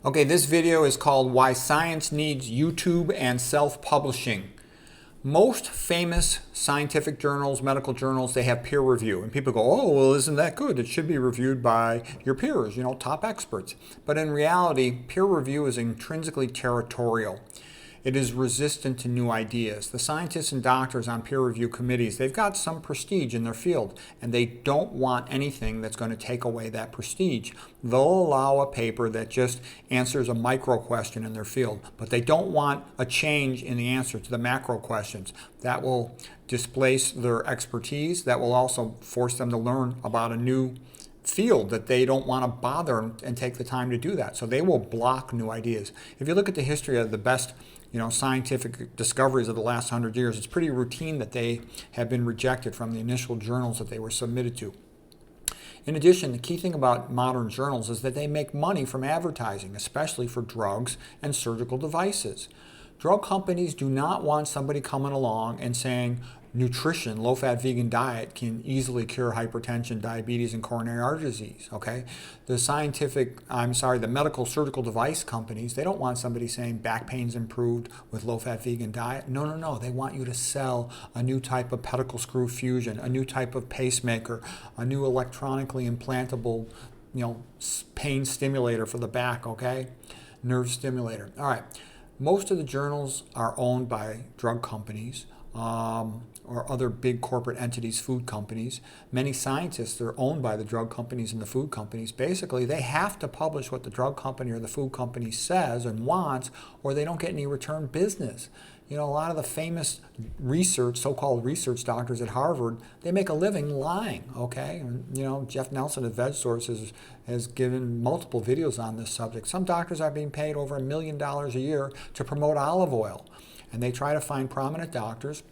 Okay, this video is called Why Science Needs YouTube and Self-Publishing. Most famous scientific journals, medical journals, they have peer review. And people go, oh, well, isn't that good? It should be reviewed by your peers, top experts. But in reality, peer review is intrinsically territorial. It is resistant to new ideas. The scientists and doctors on peer review committees, they've got some prestige in their field, and they don't want anything that's going to take away that prestige. They'll allow a paper that just answers a micro question in their field, but they don't want a change in the answer to the macro questions. That will displace their expertise. That will also force them to learn about a new field that they don't want to bother and take the time to do that. So they will block new ideas. If you look at the history of the best scientific discoveries of the last 100 years, it's pretty routine that they have been rejected from the initial journals that they were submitted to. In addition, the key thing about modern journals is that they make money from advertising, especially for drugs and surgical devices. Drug companies do not want somebody coming along and saying nutrition, low-fat vegan diet can easily cure hypertension, diabetes, and coronary artery disease, okay? The medical surgical device companies, they don't want somebody saying back pain's improved with low-fat vegan diet. No. They want you to sell a new type of pedicle screw fusion, a new type of pacemaker, a new electronically implantable, pain stimulator for the back, okay? Nerve stimulator. All right. Most of the journals are owned by drug companies or other big corporate entities, food companies. Many scientists are owned by the drug companies and the food companies. Basically, they have to publish what the drug company or the food company says and wants, or they don't get any return business. A lot of the famous research, so-called research doctors at Harvard, they make a living lying, okay? And, Jeff Nelson at VegSource has given multiple videos on this subject. Some doctors are being paid over $1 million a year to promote olive oil. And they try to find prominent doctors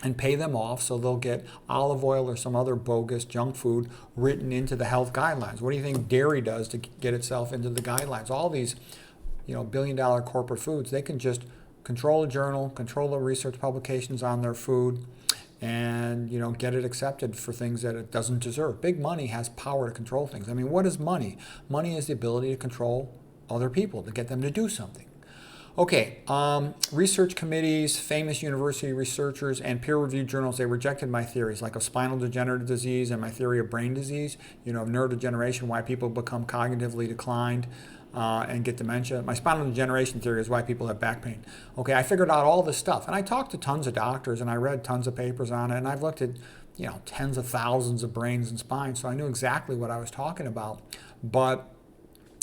and pay them off so they'll get olive oil or some other bogus junk food written into the health guidelines. What do you think dairy does to get itself into the guidelines? All these, billion-dollar corporate foods, they can just control a journal, control the research publications on their food, and get it accepted for things that it doesn't deserve. Big money has power to control things. I mean, what is money? Money is the ability to control other people, to get them to do something. Okay, research committees, famous university researchers, and peer-reviewed journals, they rejected my theories, like of spinal degenerative disease and my theory of brain disease, of neurodegeneration, why people become cognitively declined and get dementia. My spinal degeneration theory is why people have back pain. Okay, I figured out all this stuff, and I talked to tons of doctors, and I read tons of papers on it, and I've looked at, tens of thousands of brains and spines, so I knew exactly what I was talking about.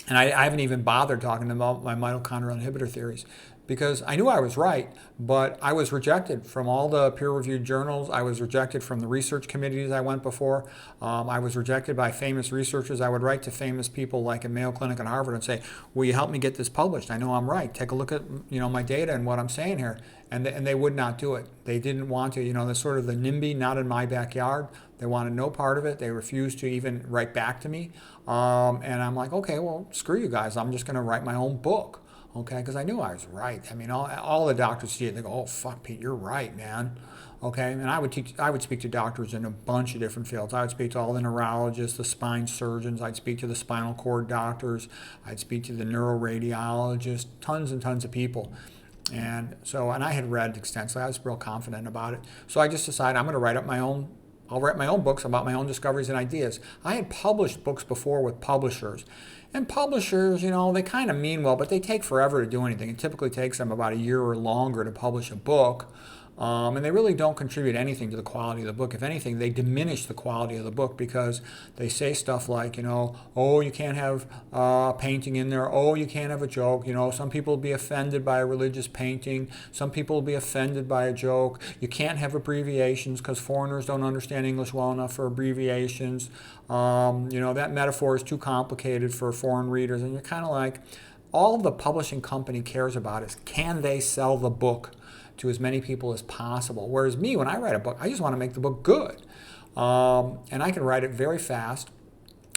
And I haven't even bothered talking about my mitochondrial inhibitor theories because I knew I was right, but I was rejected from all the peer-reviewed journals. I was rejected from the research committees I went before. I was rejected by famous researchers. I would write to famous people like at Mayo Clinic and Harvard and say, will you help me get this published? I know I'm right. Take a look at my data and what I'm saying here. And they would not do it. They didn't want to. There's sort of the NIMBY, not in my backyard. They wanted no part of it. They refused to even write back to me. And I'm like, okay, well, screw you guys. I'm just going to write my own book. Okay, because I knew I was right. I mean, all the doctors see it. They go, "Oh, fuck, Pete, you're right, man." Okay, and I would speak to doctors in a bunch of different fields. I would speak to all the neurologists, the spine surgeons. I'd speak to the spinal cord doctors. I'd speak to the neuroradiologists. Tons and tons of people. And I had read extensively. I was real confident about it. So I just decided I'm going to write my own books about my own discoveries and ideas. I had published books before with publishers. And publishers, they kind of mean well, but they take forever to do anything. It typically takes them about a year or longer to publish a book. And they really don't contribute anything to the quality of the book. If anything, they diminish the quality of the book because they say stuff like, oh, you can't have painting in there. Oh, you can't have a joke. Some people will be offended by a religious painting. Some people will be offended by a joke. You can't have abbreviations because foreigners don't understand English well enough for abbreviations. That metaphor is too complicated for foreign readers. And you're kind of like, all the publishing company cares about is, can they sell the book to as many people as possible? Whereas me, when I write a book, I just want to make the book good. And I can write it very fast.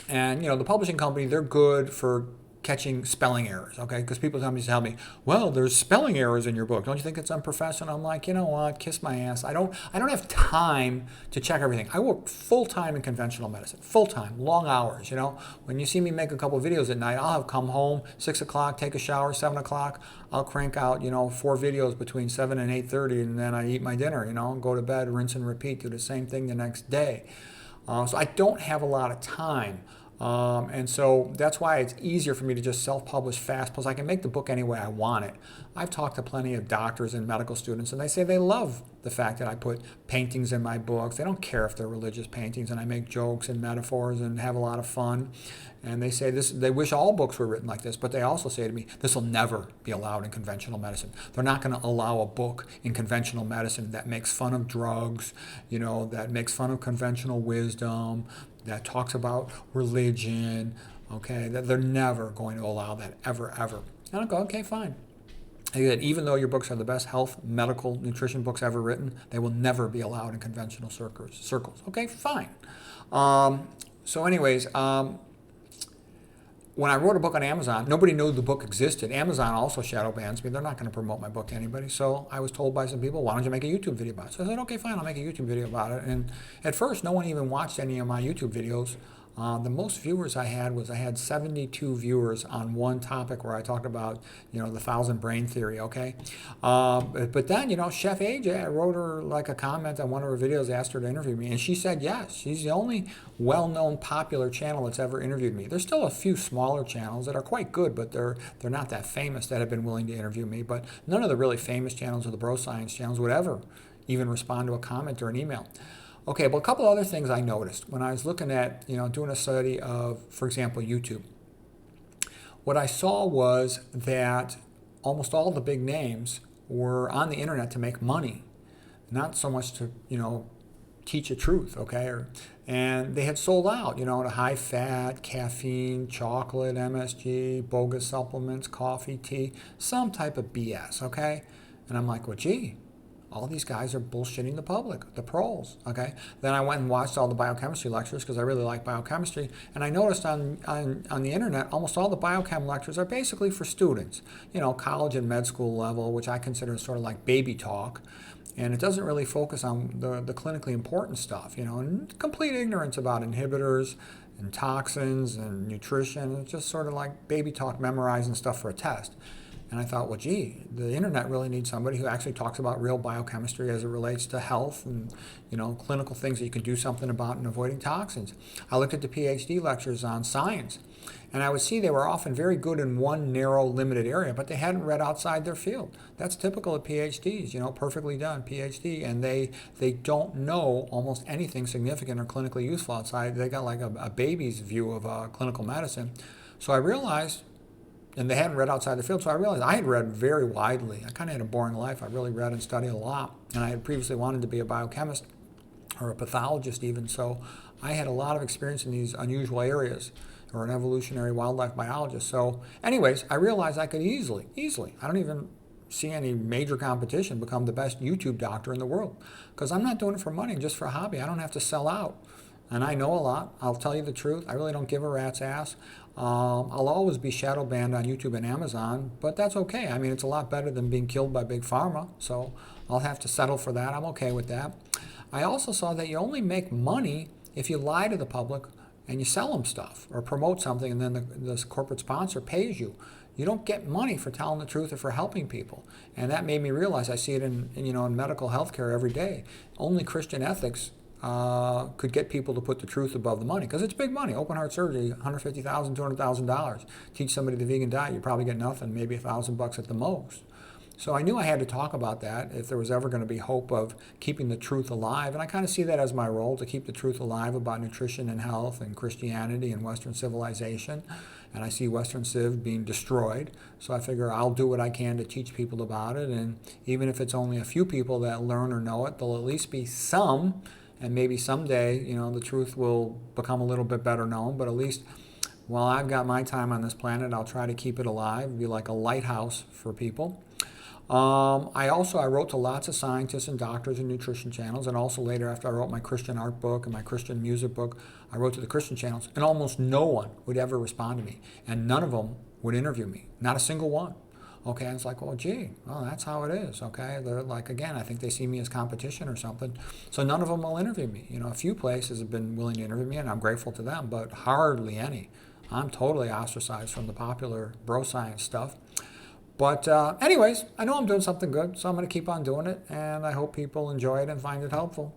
And, the publishing company, they're good for catching spelling errors, okay? Because people tell me, well, there's spelling errors in your book. Don't you think it's unprofessional? I'm like, you know what? Kiss my ass. I don't have time to check everything. I work full time in conventional medicine, full time, long hours. When you see me make a couple videos at night, I'll have come home 6 o'clock, take a shower, 7 o'clock. I'll crank out 4 videos between 7 and 8:30, and then I eat my dinner. Go to bed, rinse and repeat, do the same thing the next day. So I don't have a lot of time. And so that's why it's easier for me to just self-publish fast. Plus, I can make the book any way I want it. I've talked to plenty of doctors and medical students, and they say they love the fact that I put paintings in my books. They don't care if they're religious paintings, and I make jokes and metaphors and have a lot of fun. And they say they wish all books were written like this, but they also say to me, this will never be allowed in conventional medicine. They're not going to allow a book in conventional medicine that makes fun of drugs, that makes fun of conventional wisdom, that talks about religion, okay? That they're never going to allow that, ever, ever. And I go, okay, fine. Even though your books are the best health, medical, nutrition books ever written, they will never be allowed in conventional circles. Okay, fine. So anyways, when I wrote a book on Amazon, nobody knew the book existed. Amazon also shadow bans me. They're not going to promote my book to anybody. So I was told by some people, why don't you make a YouTube video about it? So I said, okay, fine, I'll make a YouTube video about it. And at first, no one even watched any of my YouTube videos. The most viewers I had 72 viewers on one topic where I talked about, the 1,000 brain theory, okay? But then, Chef AJ, I wrote her like a comment on one of her videos, asked her to interview me, and she said yes. She's the only well-known popular channel that's ever interviewed me. There's still a few smaller channels that are quite good, but they're not that famous that have been willing to interview me. But none of the really famous channels or the bro science channels would ever even respond to a comment or an email. Okay, well, a couple other things I noticed when I was looking at, doing a study of, for example, YouTube. What I saw was that almost all the big names were on the internet to make money, not so much to, teach a truth, okay? And they had sold out, to high fat, caffeine, chocolate, MSG, bogus supplements, coffee, tea, some type of BS, okay? And I'm like, well, gee, all these guys are bullshitting the public, the pros, okay? Then I went and watched all the biochemistry lectures because I really like biochemistry, and I noticed on the internet, almost all the biochem lectures are basically for students, college and med school level, which I consider sort of like baby talk, and it doesn't really focus on the clinically important stuff, and complete ignorance about inhibitors and toxins and nutrition. It's just sort of like baby talk, memorizing stuff for a test. And I thought, well, gee, the internet really needs somebody who actually talks about real biochemistry as it relates to health and, clinical things that you can do something about in avoiding toxins. I looked at the PhD lectures on science, and I would see they were often very good in one narrow, limited area, but they hadn't read outside their field. That's typical of PhDs, perfectly done PhD, and they don't know almost anything significant or clinically useful outside. They got like a baby's view of clinical medicine. So I realized, and they hadn't read outside the field, so I realized I had read very widely. I kind of had a boring life. I really read and studied a lot, and I had previously wanted to be a biochemist or a pathologist even, so I had a lot of experience in these unusual areas, or an evolutionary wildlife biologist. So anyways, I realized I could easily, I don't even see any major competition, become the best YouTube doctor in the world, because I'm not doing it for money, just for a hobby. I don't have to sell out. And I know a lot. I'll tell you the truth. I really don't give a rat's ass. I'll always be shadow banned on YouTube and Amazon, but that's okay. I mean, it's a lot better than being killed by Big Pharma, so I'll have to settle for that. I'm okay with that. I also saw that you only make money if you lie to the public and you sell them stuff or promote something, and then the corporate sponsor pays you. You don't get money for telling the truth or for helping people. And that made me realize, I see it in medical healthcare every day. Only Christian ethics could get people to put the truth above the money, because it's big money. Open heart surgery, $150,000, $200,000. Teach somebody the vegan diet, you probably get nothing, maybe $1,000 at the most. So I knew I had to talk about that if there was ever going to be hope of keeping the truth alive. And I kind of see that as my role, to keep the truth alive about nutrition and health and Christianity and Western civilization. And I see Western Civ being destroyed. So I figure I'll do what I can to teach people about it. And even if it's only a few people that learn or know it, there'll at least be some. And maybe someday, the truth will become a little bit better known. But at least while I've got my time on this planet, I'll try to keep it alive, be like a lighthouse for people. I wrote to lots of scientists and doctors and nutrition channels, and also later, after I wrote my Christian art book and my Christian music book, I wrote to the Christian channels, and almost no one would ever respond to me. And none of them would interview me. Not a single one. Okay, and it's like, well, gee, well, that's how it is. Okay, they're like, again, I think they see me as competition or something. So none of them will interview me. You know, a few places have been willing to interview me, and I'm grateful to them, but hardly any. I'm totally ostracized from the popular bro science stuff. But anyways, I know I'm doing something good, so I'm going to keep on doing it, and I hope people enjoy it and find it helpful.